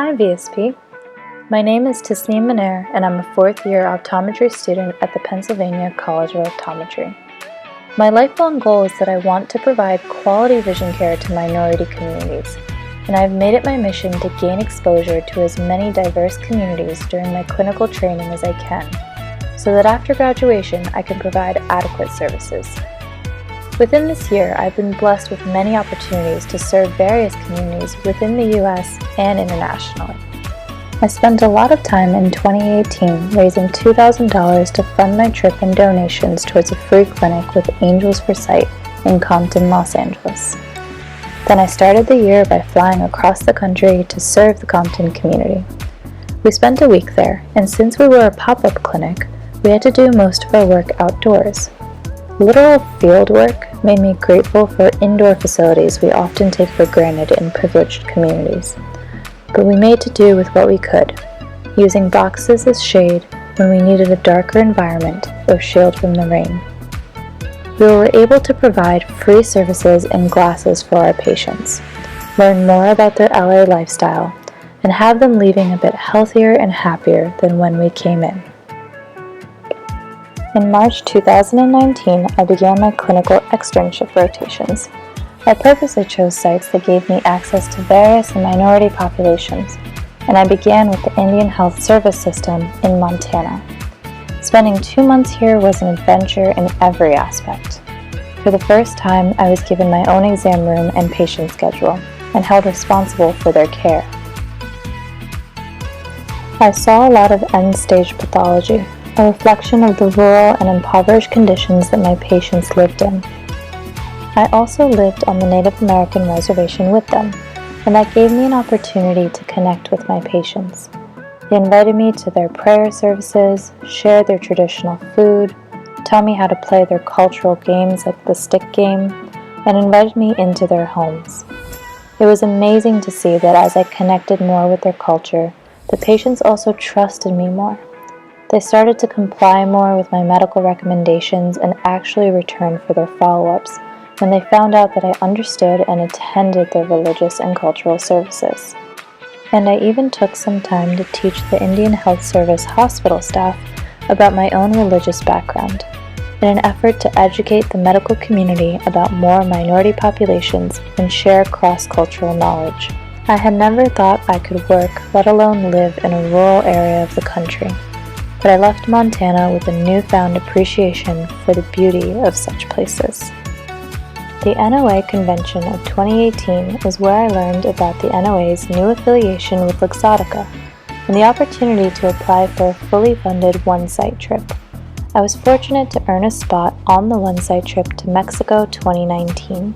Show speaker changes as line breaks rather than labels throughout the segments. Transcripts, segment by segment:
Hi VSP. My name is Tasneem and I'm a fourth-year optometry student at the Pennsylvania College of Optometry. My lifelong goal is that I want to provide quality vision care to minority communities, and I've made it my mission to gain exposure to as many diverse communities during my clinical training as I can, so that after graduation I can provide adequate services. Within this year, I've been blessed with many opportunities to serve various communities within the U.S. and internationally. I spent a lot of time in 2018 raising $2,000 to fund my trip and donations towards a free clinic with Angels for Sight in Compton, Los Angeles. Then I started the year by flying across the country to serve the Compton community. We spent a week there, and since we were a pop-up clinic, we had to do most of our work outdoors. Literal field work made me grateful for indoor facilities we often take for granted in privileged communities. But we made to do with what we could, using boxes as shade when we needed a darker environment or shield from the rain. We were able to provide free services and glasses for our patients, learn more about their LA lifestyle, and have them leaving a bit healthier and happier than when we came in. In March 2019, I began my clinical externship rotations. I purposely chose sites that gave me access to various and minority populations, and I began with the Indian Health Service System in Montana. Spending 2 months here was an adventure in every aspect. For the first time, I was given my own exam room and patient schedule, and held responsible for their care. I saw a lot of end-stage pathology, a reflection of the rural and impoverished conditions that my patients lived in. I also lived on the Native American reservation with them, and that gave me an opportunity to connect with my patients. They invited me to their prayer services, shared their traditional food, taught me how to play their cultural games like the stick game, and invited me into their homes. It was amazing to see that as I connected more with their culture, the patients also trusted me more. They started to comply more with my medical recommendations and actually returned for their follow-ups when they found out that I understood and attended their religious and cultural services. And I even took some time to teach the Indian Health Service hospital staff about my own religious background, in an effort to educate the medical community about more minority populations and share cross-cultural knowledge. I had never thought I could work, let alone live in a rural area of the country. But I left Montana with a newfound appreciation for the beauty of such places. The NOA convention of 2018 is where I learned about the NOA's new affiliation with Luxottica and the opportunity to apply for a fully funded one-site trip. I was fortunate to earn a spot on the one-site trip to Mexico 2019.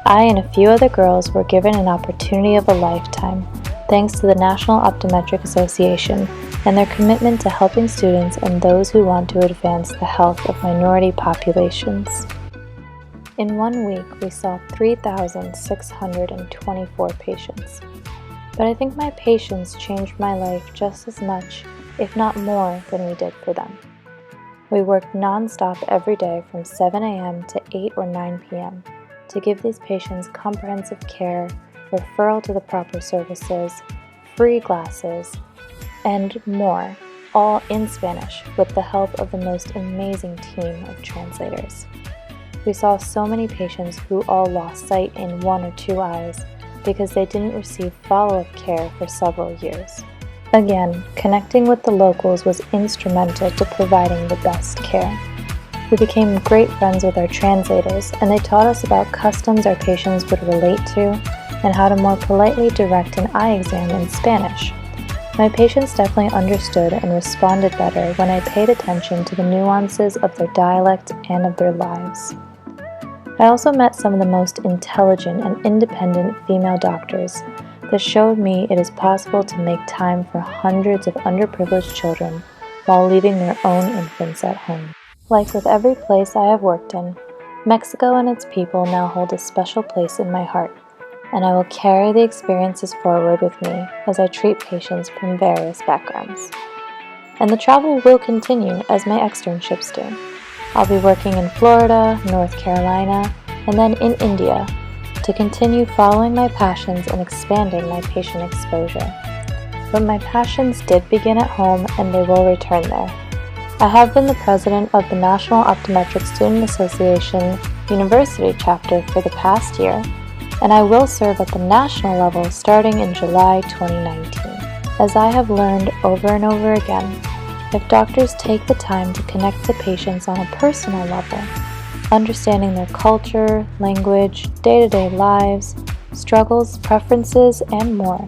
I and a few other girls were given an opportunity of a lifetime, thanks to the National Optometric Association and their commitment to helping students and those who want to advance the health of minority populations. In 1 week, we saw 3,624 patients. But I think my patients changed my life just as much, if not more, than we did for them. We worked non-stop every day from 7 a.m. to 8 or 9 p.m. to give these patients comprehensive care, referral to the proper services, free glasses, and more, all in Spanish with the help of the most amazing team of translators. We saw so many patients who all lost sight in 1 or 2 eyes because they didn't receive follow-up care for several years. Again, connecting with the locals was instrumental to providing the best care. We became great friends with our translators, and they taught us about customs our patients would relate to and how to more politely direct an eye exam in Spanish. My patients definitely understood and responded better when I paid attention to the nuances of their dialect and of their lives. I also met some of the most intelligent and independent female doctors that showed me it is possible to make time for hundreds of underprivileged children while leaving their own infants at home. Like with every place I have worked in, Mexico and its people now hold a special place in my heart, and I will carry the experiences forward with me as I treat patients from various backgrounds. And the travel will continue as my externships do. I'll be working in Florida, North Carolina, and then in India to continue following my passions and expanding my patient exposure. but my passions did begin at home and they will return there. I have been the president of the National Optometric Student Association University chapter for the past year, and I will serve at the national level starting in July 2019. As I have learned over and over again, if doctors take the time to connect to patients on a personal level, understanding their culture, language, day-to-day lives, struggles, preferences, and more,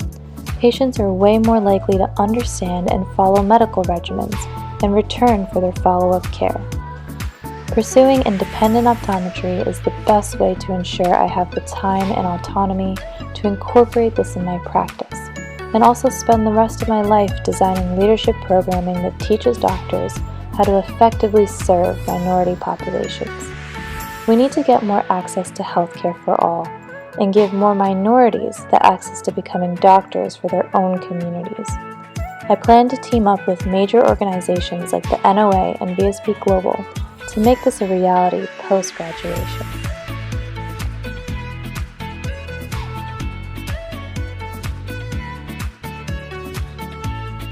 patients are way more likely to understand and follow medical regimens and return for their follow-up care. Pursuing independent optometry is the best way to ensure I have the time and autonomy to incorporate this in my practice, and also spend the rest of my life designing leadership programming that teaches doctors how to effectively serve minority populations. We need to get more access to healthcare for all, and give more minorities the access to becoming doctors for their own communities. I plan to team up with major organizations like the NOA and VSP Global to make this a reality post-graduation.